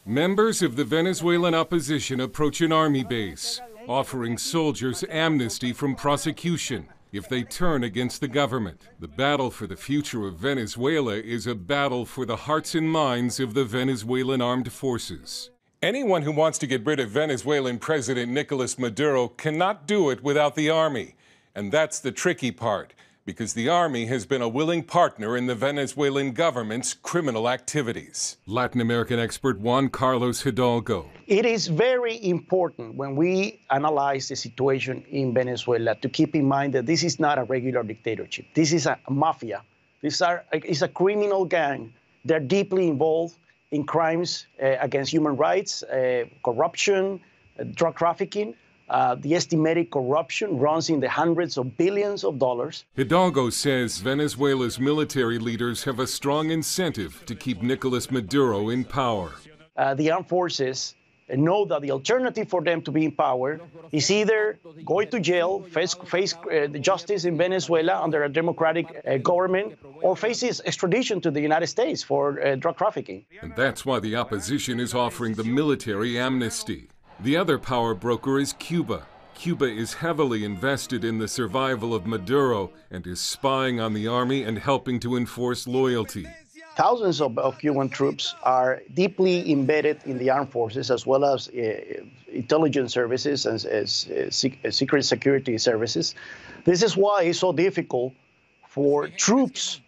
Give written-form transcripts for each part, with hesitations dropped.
Members of the Venezuelan opposition approach an army base, offering soldiers amnesty from prosecution if they turn against the government. The battle for the future of Venezuela is a battle for the hearts and minds of the Venezuelan armed forces. Anyone who wants to get rid of Venezuelan President Nicolas Maduro cannot do it without the army. And that's the tricky part, because the army has been a willing partner in the Venezuelan government's criminal activities. Latin American expert Juan Carlos Hidalgo. It is very important when we analyze the situation in Venezuela to keep in mind that this is not a regular dictatorship. This is a mafia. This is a criminal gang. They're deeply involved in crimes against human rights, corruption, drug trafficking. The estimated corruption runs in the hundreds of billions of dollars. Hidalgo says Venezuela's military leaders have a strong incentive to keep Nicolas Maduro in power. The armed forces know that the alternative for them to be in power is either going to jail, face the justice in Venezuela under a democratic government, or faces extradition to the United States for drug trafficking. And that's why the opposition is offering the military amnesty. The other power broker is Cuba. Cuba is heavily invested in the survival of Maduro and is spying on the army and helping to enforce loyalty. Thousands of Cuban troops are deeply embedded in the armed forces, as well as intelligence services and secret security services. This is why it's so difficult for troops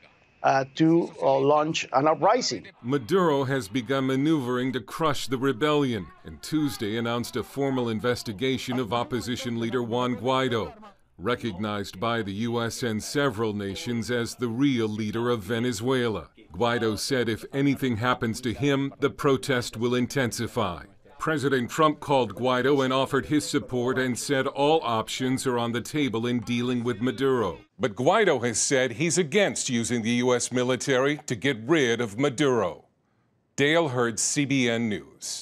to launch an uprising. Maduro has begun maneuvering to crush the rebellion, and Tuesday announced a formal investigation of opposition leader Juan Guaido, recognized by the U.S. and several nations as the real leader of Venezuela. Guaido said if anything happens to him, the protest will intensify. President Trump called Guaido and offered his support and said all options are on the table in dealing with Maduro. But Guaido has said he's against using the U.S. military to get rid of Maduro. Dale Hurd, CBN News.